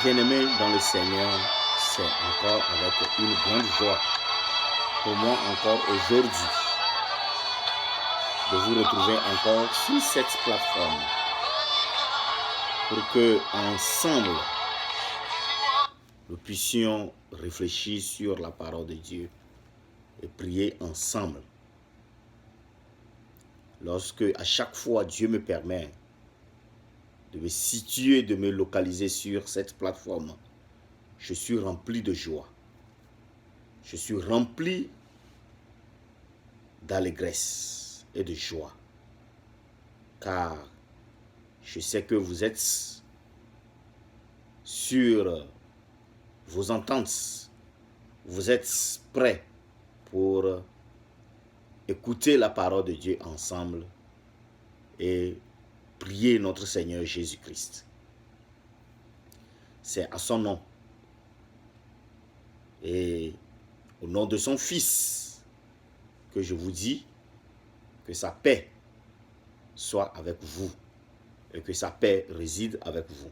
Bien-aimés dans le Seigneur, c'est encore avec une grande joie pour moi encore aujourd'hui de vous retrouver encore sur cette plateforme pour que ensemble nous puissions réfléchir sur la parole de Dieu et prier ensemble. Lorsque à chaque fois Dieu me permet de me situer, de me localiser sur cette plateforme, je suis rempli de joie. Je suis rempli d'allégresse et de joie. Car je sais que vous êtes sur vos ententes. Vous êtes prêts pour écouter la parole de Dieu ensemble et prier notre Seigneur Jésus-Christ. C'est à son nom et au nom de son Fils que je vous dis que sa paix soit avec vous et que sa paix réside avec vous.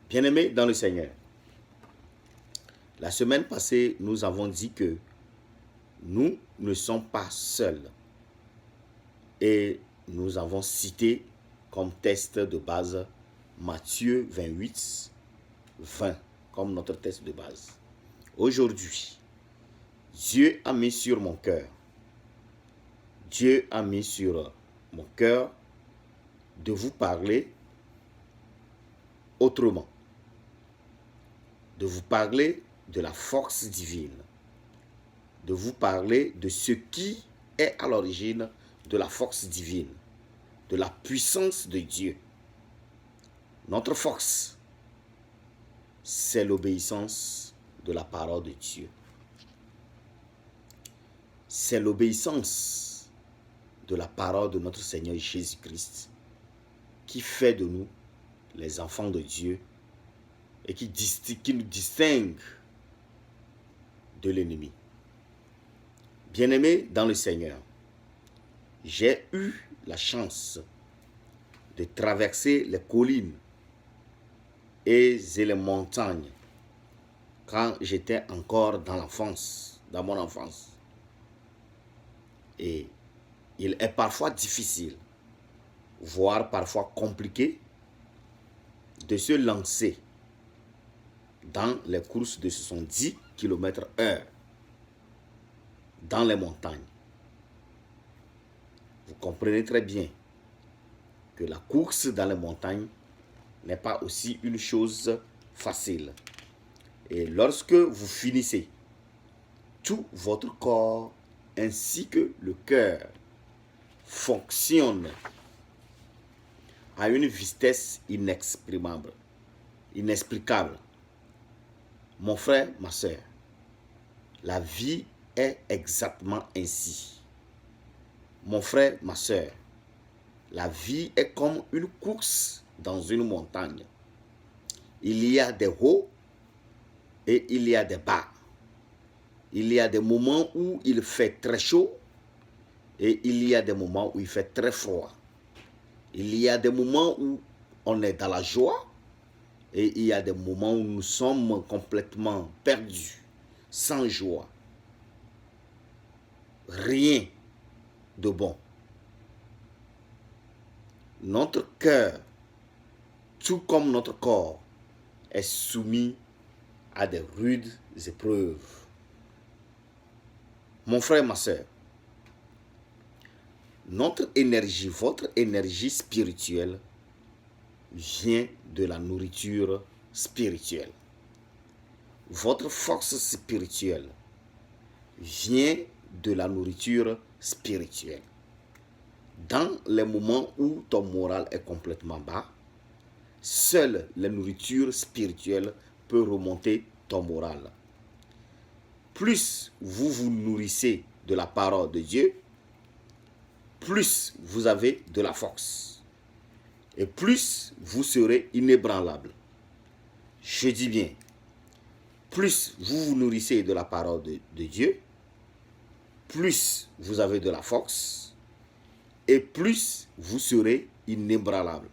Bien-aimés dans le Seigneur, la semaine passée, nous avons dit que nous ne sommes pas seuls et nous avons cité comme test de base Matthieu 28, 20 comme notre test de base. Aujourd'hui, Dieu a mis sur mon cœur, de vous parler autrement, de vous parler de la force divine, de vous parler de ce qui est à l'origine de la force divine, de la puissance de Dieu. Notre force, c'est l'obéissance de la parole de Dieu. C'est l'obéissance de la parole de notre Seigneur Jésus-Christ qui fait de nous les enfants de Dieu et qui nous distingue de l'ennemi. Bien-aimés dans le Seigneur, j'ai eu la chance de traverser les collines et les montagnes quand j'étais encore dans mon enfance. Et il est parfois difficile, voire parfois compliqué, de se lancer dans les courses de 70 km/h dans les montagnes. Vous comprenez très bien que la course dans les montagnes n'est pas aussi une chose facile. Et lorsque vous finissez, tout votre corps ainsi que le cœur fonctionne à une vitesse inexprimable, inexplicable. Mon frère, ma soeur, la vie est exactement ainsi. Mon frère, ma soeur, la vie est comme une course dans une montagne. Il y a des hauts et il y a des bas. Il y a des moments où il fait très chaud et il y a des moments où il fait très froid. Il y a des moments où on est dans la joie et il y a des moments où nous sommes complètement perdus, sans joie. Rien de bon. Notre cœur, tout comme notre corps, est soumis à des rudes épreuves. Mon frère, ma soeur, notre énergie, votre énergie spirituelle vient de la nourriture spirituelle. Votre force spirituelle vient de la nourriture spirituelle. Dans les moments où ton moral est complètement bas, seule la nourriture spirituelle peut remonter ton moral. Plus vous vous nourrissez de la parole de Dieu, plus vous avez de la force. Et plus vous serez inébranlable. Je dis bien, plus vous vous nourrissez de la parole de Dieu, plus vous avez de la force et plus vous serez inébranlable,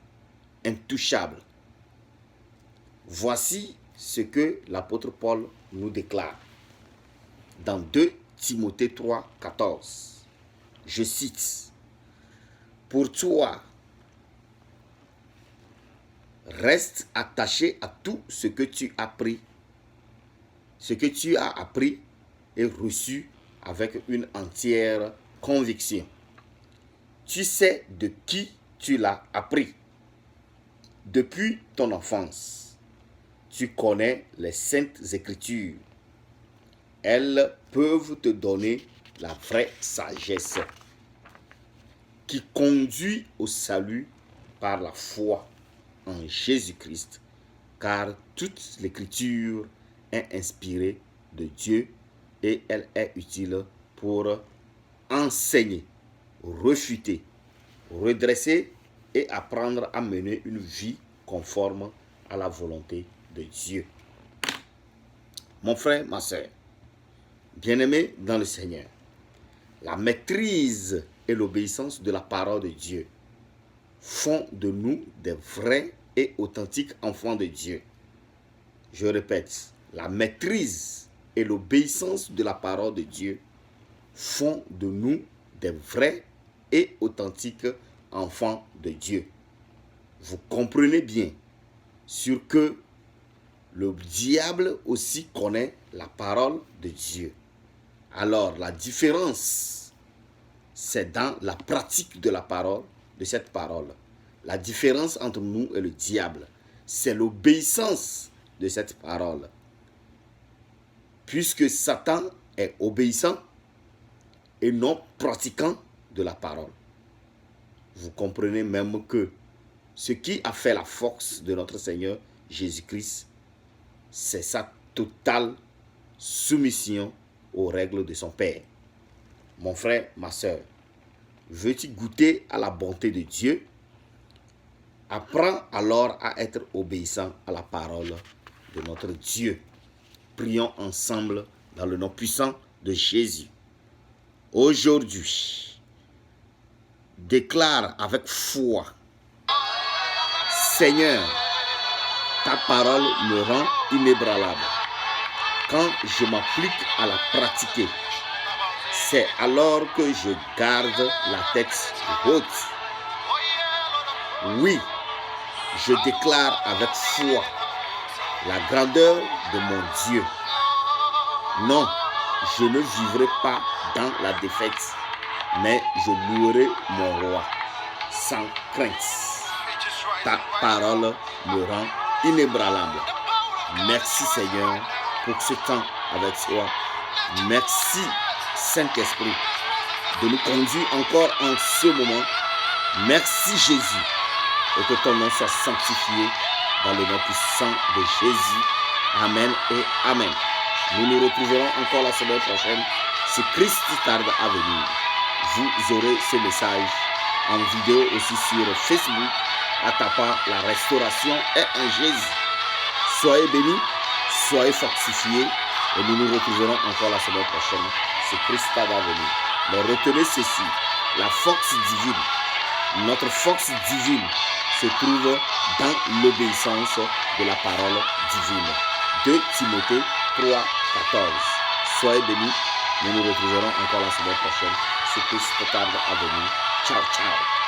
intouchable. Voici ce que l'apôtre Paul nous déclare dans 2 Timothée 3, 14. Je cite, « Pour toi, reste attaché à tout ce que tu as appris et reçu avec une entière conviction. Tu sais de qui tu l'as appris. Depuis ton enfance, tu connais les saintes écritures. Elles peuvent te donner la vraie sagesse qui conduit au salut par la foi en Jésus-Christ, car toute l'écriture est inspirée de Dieu et elle est utile pour enseigner, refuter, redresser et apprendre à mener une vie conforme à la volonté de Dieu. » Mon frère, ma soeur, bien-aimés dans le Seigneur, la maîtrise et l'obéissance de la parole de Dieu font de nous des vrais et authentiques enfants de Dieu. Je répète, la maîtrise et l'obéissance de la parole de Dieu font de nous des vrais et authentiques enfants de Dieu. Vous comprenez bien sur que le diable aussi connaît la parole de Dieu. Alors la différence, c'est dans la pratique de la parole, de cette parole. La différence entre nous et le diable, c'est l'obéissance de cette parole. Puisque Satan est obéissant et non pratiquant de la parole. Vous comprenez même que ce qui a fait la force de notre Seigneur Jésus-Christ, c'est sa totale soumission aux règles de son Père. Mon frère, ma soeur, veux-tu goûter à la bonté de Dieu? Apprends alors à être obéissant à la parole de notre Dieu. Prions ensemble dans le nom puissant de Jésus. Aujourd'hui, déclare avec foi, Seigneur, ta parole me rend inébranlable. Quand je m'applique à la pratiquer, c'est alors que je garde la tête haute. Oui, je déclare avec foi la grandeur de mon Dieu. Non, je ne vivrai pas dans la défaite, mais je louerai mon roi sans crainte. Ta parole me rend inébranlable. Merci Seigneur pour ce temps avec toi. Merci Saint-Esprit de nous conduire encore en ce moment. Merci Jésus et que ton nom soit sanctifié dans le nom puissant de Jésus. Amen et Amen. Nous nous retrouverons encore la semaine prochaine si Christ tarde à venir. Vous aurez ce message en vidéo aussi sur Facebook en tapant la restauration est en Jésus. Soyez bénis, soyez fortifiés et nous nous retrouverons encore la semaine prochaine si Christ tarde à venir. Mais retenez ceci, la force divine, notre force divine se trouve dans l'obéissance de la parole divine. 2 Timothée 3, 14. Soyez bénis, nous nous retrouverons encore la semaine prochaine si Christ tarde à venir. Ciao, ciao.